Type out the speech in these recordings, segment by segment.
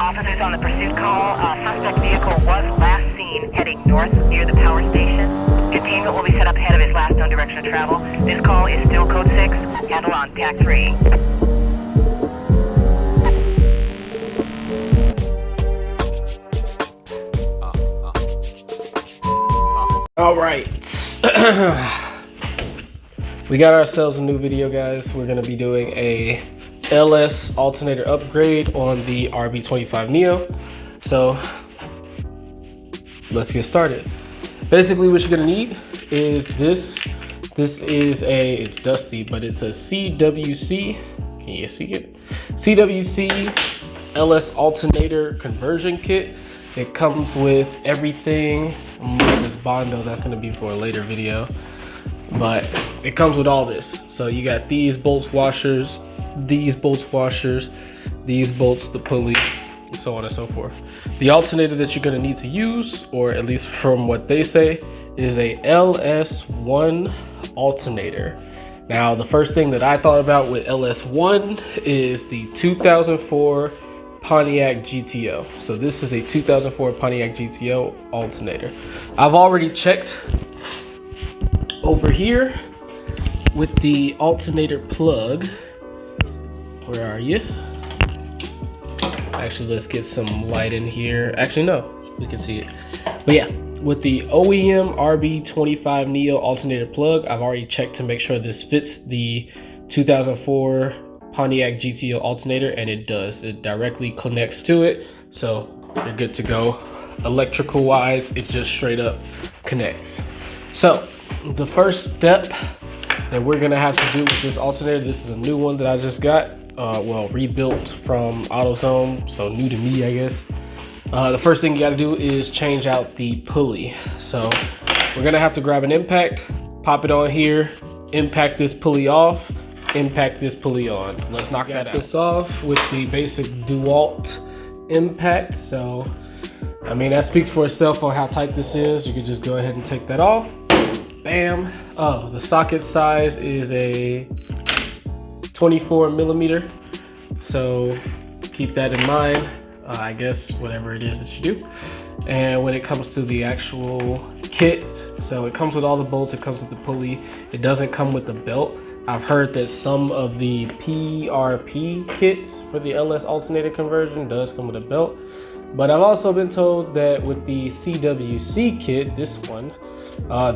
Officers on the pursuit call. Suspect vehicle was last seen heading north near the power station. Containment will be set up ahead of his last known direction of travel. This call is still code 6. Handle on TAC 3. All right. We got ourselves a new video, guys. We're going to be doing a LS alternator upgrade on the Rb25 Neo. So let's get started. Basically what you're going to need is this. This is it's dusty, but it's a CWC. Can you see it? CWC LS alternator conversion kit. It comes with everything. This Bondo, that's going to be for a later video, but it comes with all this. So you got these bolts washers, these bolts washers, these bolts, the pulley, so on and so forth. The alternator that you're going to need to use, or at least from what they say, is a LS1 alternator. Now the first thing that I thought about with LS1 is the 2004 Pontiac GTO. So this is a 2004 Pontiac GTO alternator. I've already checked over here with the alternator plug. Where are you? Actually, let's get some light in here. Actually, no, we can see it. But yeah, with the OEM Rb25 Neo alternator plug, I've already checked to make sure this fits the 2004 Pontiac GTO alternator, and it does. It directly connects to it, so you're good to go. Electrical wise, it just straight up connects. So the first step that we're gonna have to do with this alternator, this is a new one that I just got, well, rebuilt from AutoZone, so new to me, I guess. The first thing you gotta do is change out the pulley. So we're gonna have to grab an impact, pop it on here, impact this pulley off, impact this pulley on. So let's knock that out. This off with the basic DeWalt impact. So I mean, that speaks for itself on how tight this is. You can just go ahead and take that off. Bam. Oh, the socket size is a 24 millimeter, so keep that in mind. I guess whatever it is that you do. And when it comes to the actual kit, so it comes with all the bolts, it comes with the pulley, it doesn't come with the belt. I've heard that some of the PRP kits for the LS alternator conversion does come with a belt, but I've also been told that with the CWC kit, this one,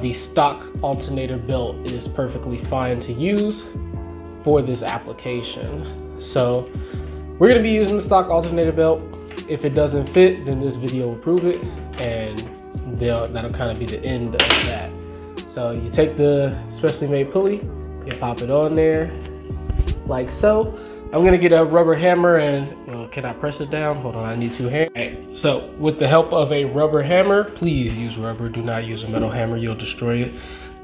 the stock alternator belt is perfectly fine to use for this application. So we're going to be using the stock alternator belt. If it doesn't fit, then this video will prove it, and that'll kind of be the end of that. So you take the specially made pulley, you pop it on there like so. I'm gonna get a rubber hammer and, well, can I press it down? Hold on, I need two hands. Okay. So with the help of a rubber hammer, please use rubber, do not use a metal hammer, you'll destroy it.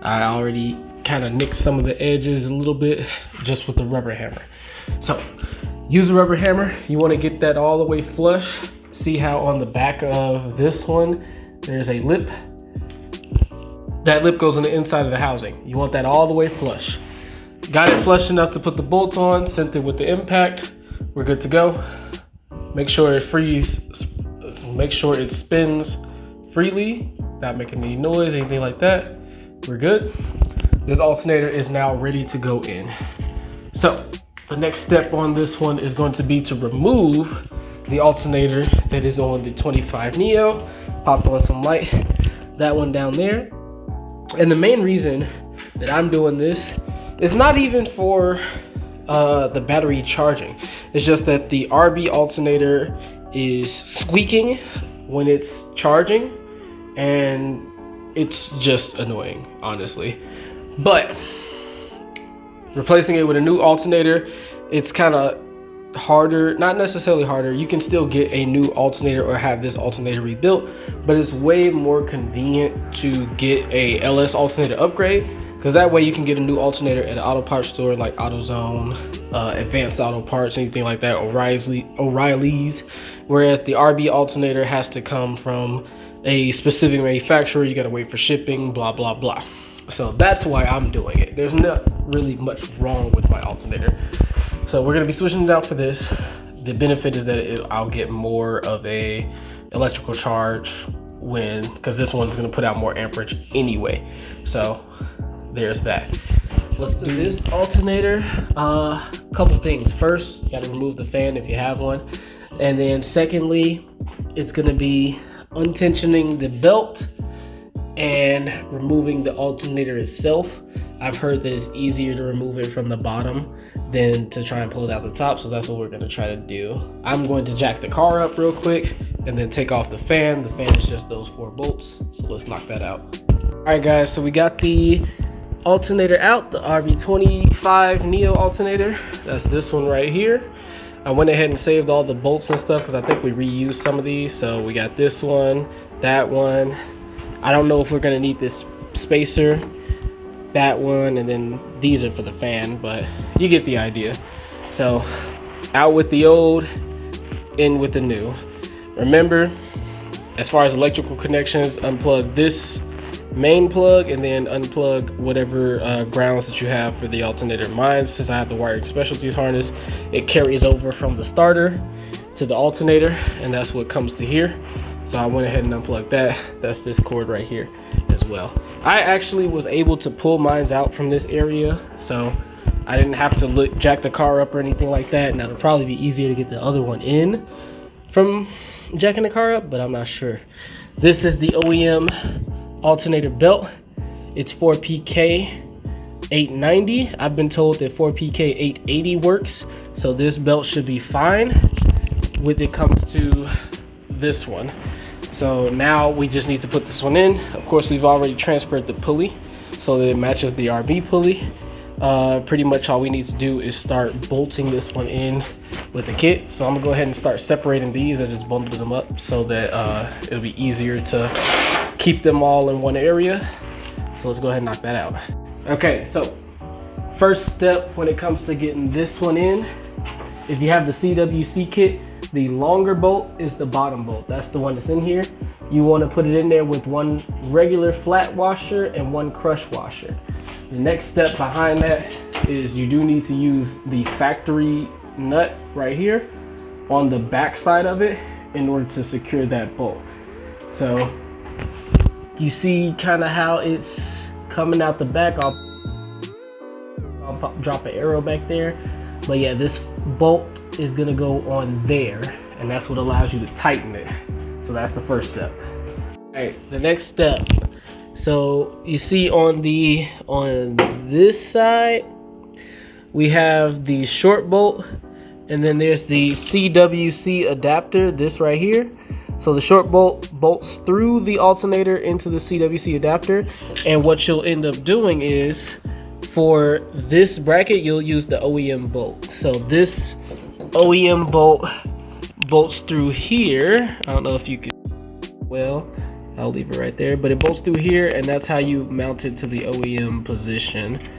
I already kind of nicked some of the edges a little bit just with the rubber hammer. So use a rubber hammer, you wanna get that all the way flush. See how on the back of this one, there's a lip. That lip goes on the inside of the housing. You want that all the way flush. Got it flush enough to put the bolts on, sent it with the impact. We're good to go. Make sure it spins freely, not making any noise, anything like that. We're good. This alternator is now ready to go in. So the next step on this one is going to be to remove the alternator that is on the 25 Neo. Popped on some light, that one down there. And the main reason that I'm doing this is not even for the battery charging. It's just that the RB alternator is squeaking when it's charging, and it's just annoying, honestly. But replacing it with a new alternator, it's kind of harder, not necessarily harder. You can still get a new alternator or have this alternator rebuilt, but it's way more convenient to get a LS alternator upgrade, because that way you can get a new alternator at an auto parts store like AutoZone, Advanced Auto Parts, anything like that, O'Reilly's. Whereas the RB alternator has to come from a specific manufacturer, you gotta wait for shipping, blah blah blah. So that's why I'm doing it. There's not really much wrong with my alternator. So we're gonna be switching it out for this. the benefit is that I'll get more of a electrical charge because this one's going to put out more amperage anyway. So there's that. Let's do this alternator. Couple things. First, you got to remove the fan if you have one, and then secondly, it's going to be untensioning the belt and removing the alternator itself. I've heard that it's easier to remove it from the bottom than to try and pull it out the top, so that's what we're going to try to do. I'm going to jack the car up real quick and then take off the fan. The fan is just those 4 bolts, so let's knock that out. All right guys, so we got the alternator out, the Rb25 Neo alternator. That's this one right here. I went ahead and saved all the bolts and stuff because I think we reused some of these. So we got this one, that one. I don't know if we're gonna need this spacer, that one, and then these are for the fan, but you get the idea. So out with the old, in with the new. Remember, as far as electrical connections, unplug this main plug and then unplug whatever grounds that you have for the alternator. Mine, since I have the wired specialties harness, it carries over from the starter to the alternator, and that's what comes to here. So I went ahead and unplugged that. That's this cord right here as well. I actually was able to pull mine out from this area, so I didn't have to jack the car up or anything like that. Now it'll probably be easier to get the other one in from jacking the car up, but I'm not sure. This is the OEM alternator belt. It's 4PK 890. I've been told that 4PK 880 works, so this belt should be fine when it comes to this one. So now we just need to put this one in. Of course, we've already transferred the pulley so that it matches the RB pulley. Pretty much all we need to do is start bolting this one in with the kit. So I'm gonna go ahead and start separating these. I just bundled them up so that it'll be easier to keep them all in one area. So let's go ahead and knock that out. Okay, so first step when it comes to getting this one in, if you have the CWC kit, the longer bolt is the bottom bolt. That's the one that's in here. You want to put it in there with one regular flat washer and one crush washer. The next step behind that is you do need to use the factory nut right here on the back side of it in order to secure that bolt. So you see kind of how it's coming out the back. I'll drop an arrow back there, but yeah, this bolt is gonna go on there, and that's what allows you to tighten it. So that's the first step. All right, the next step. So you see on this side, we have the short bolt, and then there's the CWC adapter, this right here. So the short bolt bolts through the alternator into the CWC adapter, and what you'll end up doing is, for this bracket, you'll use the OEM bolt. So this OEM bolt bolts through here. I don't know if you can, well, I'll leave it right there, but it bolts through here, and that's how you mount it to the OEM position.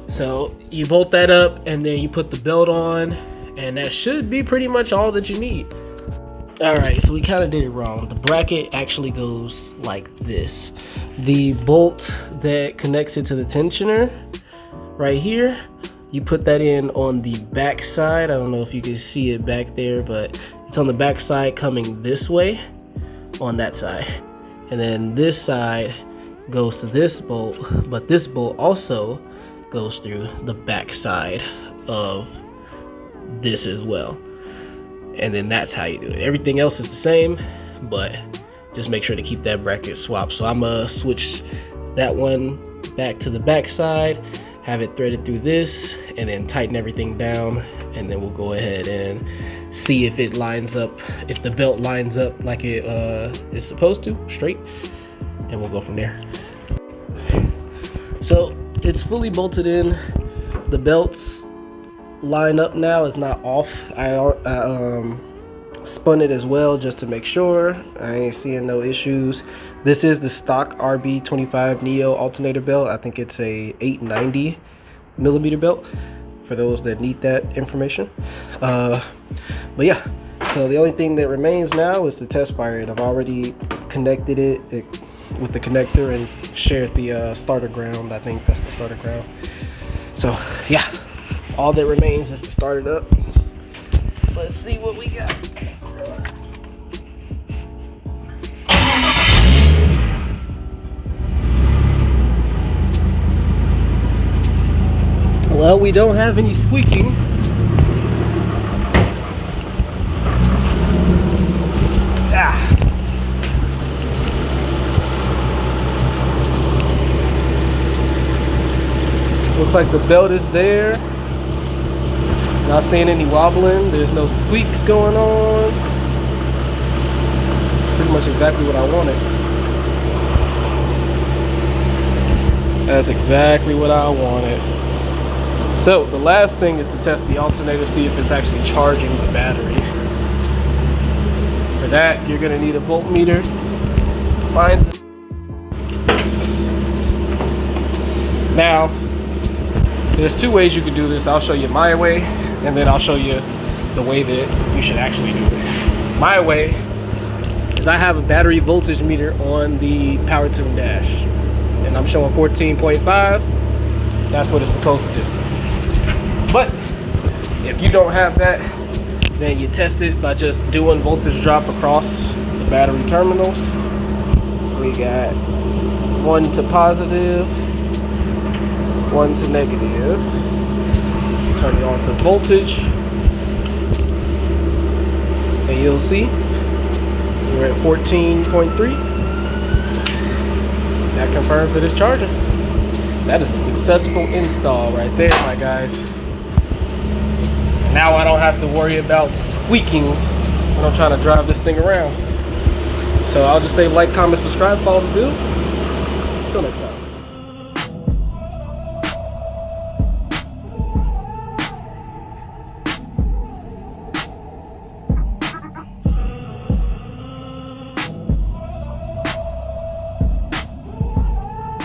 So you bolt that up, and then you put the belt on, and that should be pretty much all that you need. All right, so we kind of did it wrong. The bracket actually goes like this. The bolt that connects it to the tensioner right here, you put that in on the back side. I don't know if you can see it back there, but it's on the back side coming this way on that side. And then this side goes to this bolt, but this bolt also goes through the back side of this as well. And then that's how you do it. Everything else is the same, but just make sure to keep that bracket swapped. So I'm gonna switch that one back to the back side, have it threaded through this, and then tighten everything down, and then we'll go ahead and see if it lines up, if the belt lines up like it is supposed to, straight, and we'll go from there. So it's fully bolted in. The belts line up now, it's not off. I spun it as well just to make sure. I ain't seeing no issues. This is the stock Rb25 Neo alternator belt. I think it's a 890 millimeter belt for those that need that information. But yeah, so the only thing that remains now is to test fire it. I've already connected it with the connector and shared the starter ground. I think that's the starter ground. So yeah, all that remains is to start it up Let's see what we got. Well, we don't have any squeaking. Looks like the belt is there. Not seeing any wobbling. There's no squeaks going on. Pretty much exactly what I wanted. That's exactly what I wanted. So the last thing is to test the alternator, see if it's actually charging the battery. For that, you're gonna need a voltmeter. Now, there's two ways you could do this. I'll show you my way, and then I'll show you the way that you should actually do it. My way is I have a battery voltage meter on the power tune dash, and I'm showing 14.5. That's what it's supposed to do. But if you don't have that, then you test it by just doing voltage drop across the battery terminals. We got 1 to positive, 1 to negative. Turn it on to voltage, and you'll see we're at 14.3. That confirms that it's charging. That is a successful install right there, my guys. Now I don't have to worry about squeaking when I'm trying to drive this thing around. So I'll just say like, comment, subscribe, follow the bill. Until next time.